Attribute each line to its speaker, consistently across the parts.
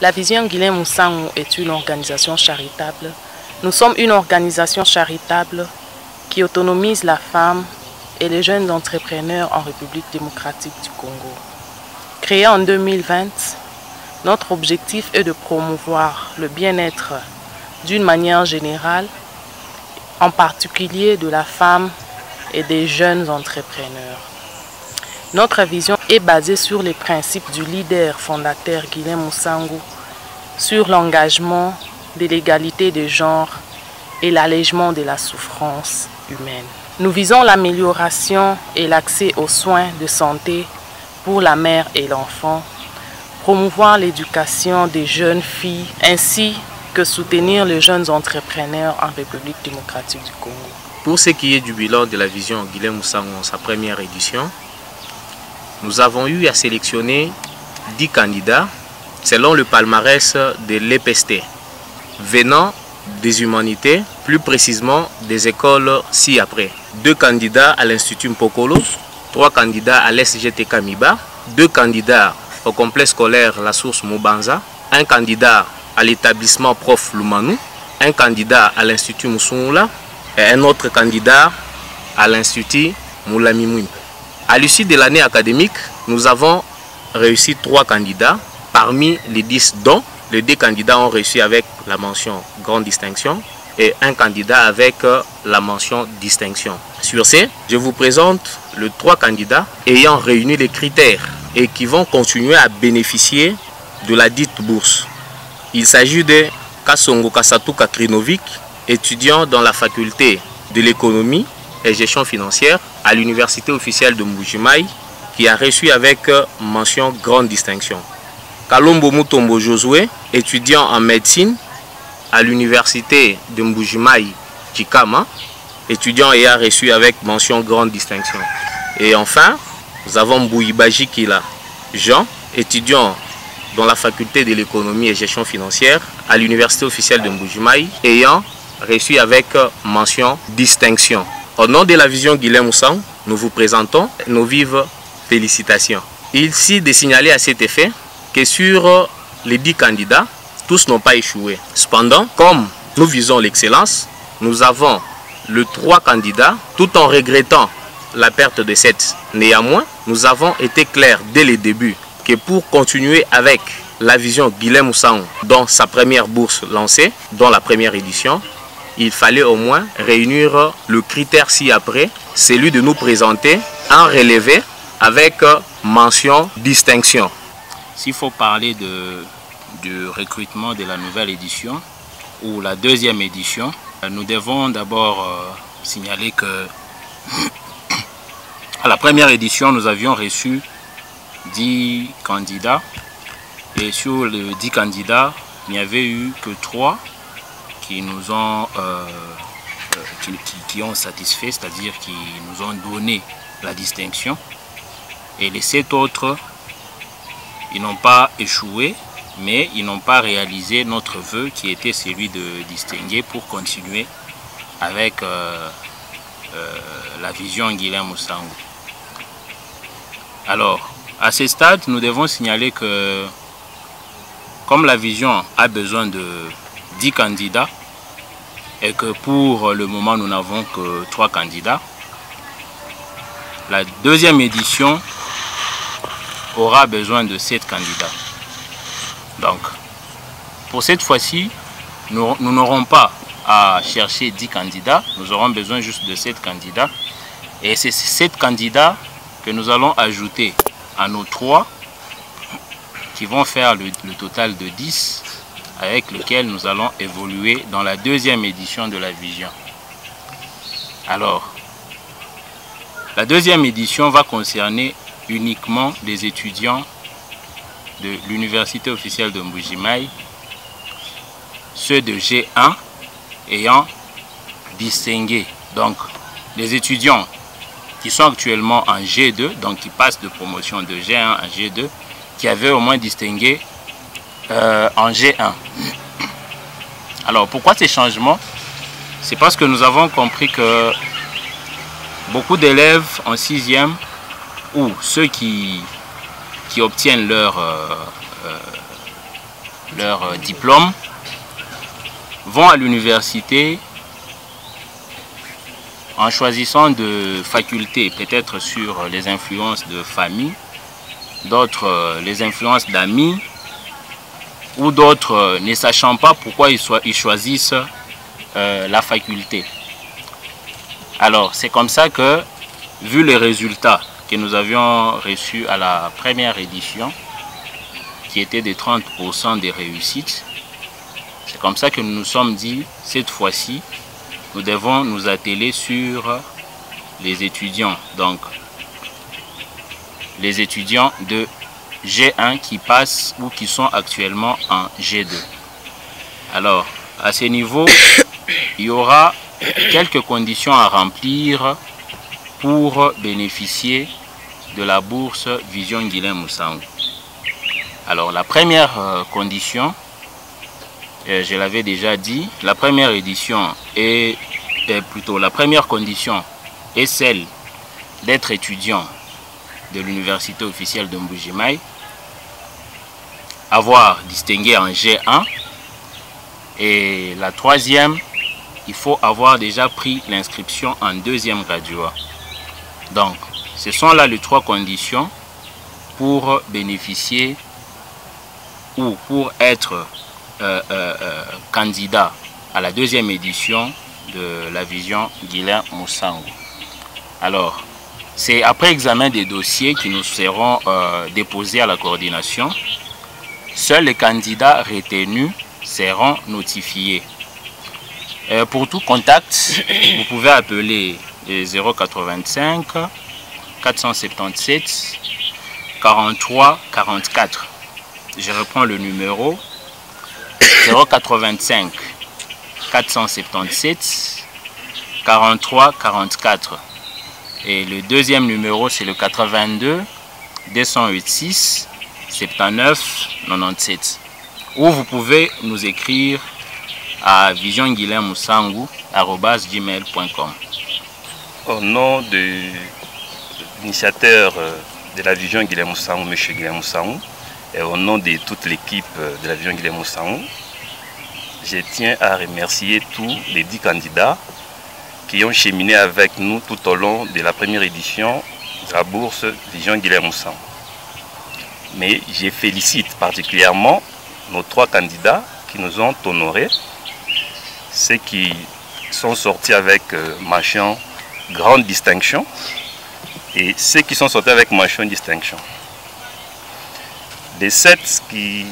Speaker 1: La Vision Guilhem Moussango est une organisation charitable. Nous sommes une organisation charitable qui autonomise la femme et les jeunes entrepreneurs en République démocratique du Congo. Créée en 2020, notre objectif est de promouvoir le bien-être d'une manière générale, en particulier de la femme et des jeunes entrepreneurs. Notre vision est basée sur les principes du leader fondateur Guilhem Moussango, sur l'engagement de l'égalité de genre et l'allègement de la souffrance humaine. Nous visons l'amélioration et l'accès aux soins de santé pour la mère et l'enfant, promouvoir l'éducation des jeunes filles ainsi que soutenir les jeunes entrepreneurs en République démocratique du Congo.
Speaker 2: Pour ce qui est du bilan de la Vision Guilhem Moussango en sa première édition, nous avons eu à sélectionner 10 candidats selon le palmarès de l'EPST, venant des humanités, plus précisément des écoles ci-après. 2 candidats à l'Institut Mpokolo, 3 candidats à l'SGTK Miba, 2 candidats au complexe scolaire La Source Moubanza, 1 candidat à l'établissement Prof Lumanou, 1 candidat à l'Institut Moussoumoula et un autre candidat à l'Institut Moulamimoui. À l'issue de l'année académique, nous avons réussi 3 candidats parmi les 10 dont les 2 candidats ont réussi avec la mention grande distinction et 1 candidat avec la mention distinction. Sur ce, je vous présente les 3 candidats ayant réuni les critères et qui vont continuer à bénéficier de la dite bourse. Il s'agit de Kasongo Kasatuka Krinovic, étudiant dans la faculté de l'économie et gestion financière à l'université officielle de Mbujimayi, qui a reçu avec mention grande distinction. Kalombo Mutombo Josué, étudiant en médecine à l'université de Mbujimayi Chikama, étudiant ayant reçu avec mention grande distinction. Et enfin, nous avons Mbouyibaji Kila Jean, étudiant dans la faculté de l'économie et gestion financière à l'université officielle de Mbujimayi, ayant reçu avec mention distinction. Au nom de la Vision Guilhem Moussango, nous vous présentons nos vives félicitations. Il s'agit de signaler à cet effet que sur les 10 candidats, tous n'ont pas échoué. Cependant, comme nous visons l'excellence, nous avons les 3 candidats, tout en regrettant la perte de 7. Néanmoins, nous avons été clairs dès le début que pour continuer avec la Vision Guilhem Moussango dans sa première bourse lancée, dans la première édition, il fallait au moins réunir le critère ci-après, celui de nous présenter un relevé avec mention distinction.
Speaker 3: S'il faut parler du recrutement de la nouvelle édition ou la deuxième édition, nous devons d'abord signaler que à la première édition, nous avions reçu 10 candidats et sur les 10 candidats, il n'y avait eu que 3 qui nous ont qui ont satisfait, c'est-à-dire qui nous ont donné la distinction, et les 7 autres, ils n'ont pas échoué, mais ils n'ont pas réalisé notre vœu qui était celui de distinguer pour continuer avec la Vision Guilhem Moussango. Alors, à ce stade, nous devons signaler que comme la Vision a besoin de 10 candidats et que pour le moment nous n'avons que 3 candidats, la deuxième édition aura besoin de 7 candidats. Donc, pour cette fois-ci, nous n'aurons pas à chercher 10 candidats, nous aurons besoin juste de 7 candidats. Et c'est ces 7 candidats que nous allons ajouter à nos 3 qui vont faire le total de 10 avec lesquels nous allons évoluer dans la deuxième édition de la Vision. Alors, la deuxième édition va concerner uniquement les étudiants de l'université officielle de Mbujimayi, ceux de G1 ayant distingué. Donc, les étudiants qui sont actuellement en G2, donc qui passent de promotion de G1 à G2, qui avaient au moins distingué en G1. Alors, pourquoi ces changements? C'est parce que nous avons compris que beaucoup d'élèves en 6e, ou ceux qui obtiennent leur diplôme vont à l'université en choisissant de facultés, peut-être sur les influences de famille, d'autres les influences d'amis, ou d'autres ne sachant pas pourquoi ils choisissent la faculté. Alors c'est comme ça que, vu les résultats que nous avions reçus à la première édition, qui était de 30% de réussite, c'est comme ça que nous nous sommes dit, cette fois-ci, nous devons nous atteler sur les étudiants. Donc, les étudiants de G1 qui passent ou qui sont actuellement en G2. Alors, à ce niveau, il y aura quelques conditions à remplir pour bénéficier de la bourse Vision Guilain Moussango. Alors, la première condition, je l'avais déjà dit, la première édition est plutôt la première condition est celle d'être étudiant de l'université officielle de Mbuji-Mayi, avoir distingué en G1, et la troisième, il faut avoir déjà pris l'inscription en deuxième graduat. Donc, ce sont là les trois conditions pour bénéficier ou pour être candidat à la deuxième édition de la Vision Guilain Moussango. Alors, c'est après examen des dossiers qui nous seront déposés à la coordination. Seuls les candidats retenus seront notifiés. Pour tout contact, vous pouvez appeler 085 477 43 44. Je reprends le numéro 085 477 43 44. Et le deuxième numéro, c'est le 82 286 79 97. Ou vous pouvez nous écrire à visionguilainmoussango@gmail.com.
Speaker 4: Au nom de l'initiateur de la Vision Guilain Moussango, M. Guilain Moussango, et au nom de toute l'équipe de la Vision Guilain Moussango, je tiens à remercier tous les 10 candidats qui ont cheminé avec nous tout au long de la première édition de la bourse Vision Guilain Moussango. Mais je félicite particulièrement nos 3 candidats qui nous ont honorés, ceux qui sont sortis avec mention grande distinction et ceux qui sont sortis avec mention distinction. Les 7 qui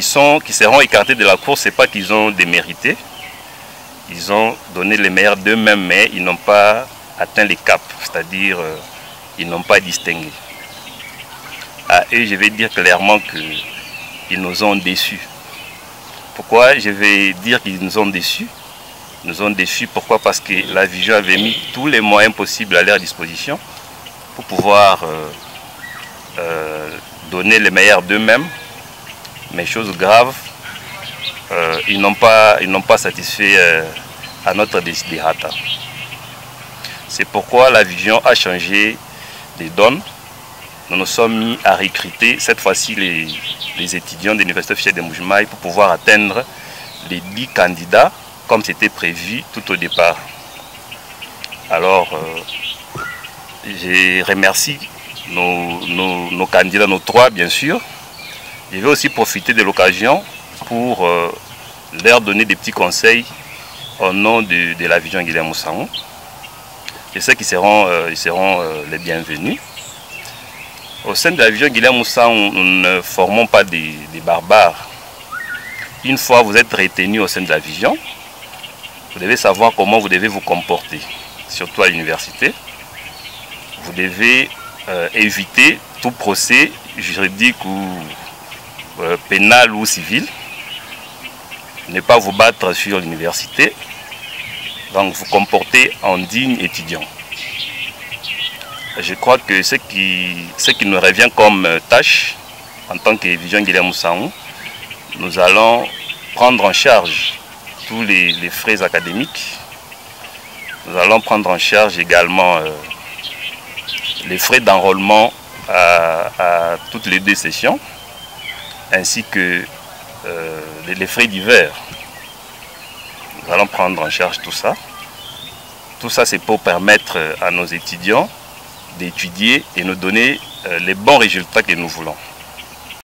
Speaker 4: seront écartés de la course, ce n'est pas qu'ils ont démérité. Ils ont donné le meilleur d'eux-mêmes, mais ils n'ont pas atteint les caps, c'est-à-dire ils n'ont pas distingué. À eux, je vais dire clairement qu'ils nous ont déçus. Pourquoi je vais dire qu'ils nous ont déçus? Ils nous ont déçus, pourquoi? Parce que la Vision avait mis tous les moyens possibles à leur disposition pour pouvoir donner le meilleur d'eux-mêmes. Mais chose grave, ils n'ont pas satisfait à notre desiderata. C'est pourquoi la Vision a changé les donnes. Nous nous sommes mis à recruter cette fois-ci les étudiants de l'Université officielle de Mbuji-Mayi pour pouvoir atteindre les 10 candidats comme c'était prévu tout au départ. Alors, je remercie nos candidats, nos 3 bien sûr. Je vais aussi profiter de l'occasion pour leur donner des petits conseils au nom de la Vision Guilain Moussango. Je sais qu'ils seront les bienvenus. Au sein de la Vision Guilain Moussango, nous ne formons pas des barbares. Une fois vous êtes retenu au sein de la Vision, vous devez savoir comment vous devez vous comporter, surtout à l'université. Vous devez éviter tout procès juridique ou pénal ou civil. Ne pas vous battre sur l'université. Donc vous comportez en digne étudiant. Je crois que ce qui nous revient comme tâche en tant que Vision Guilain Moussango, nous allons prendre en charge tous les frais académiques. Nous allons prendre en charge également les frais d'enrôlement à toutes les 2 sessions, ainsi que les frais divers. Nous allons prendre en charge tout ça. Tout ça, c'est pour permettre à nos étudiants d'étudier et nous donner les bons résultats que nous voulons.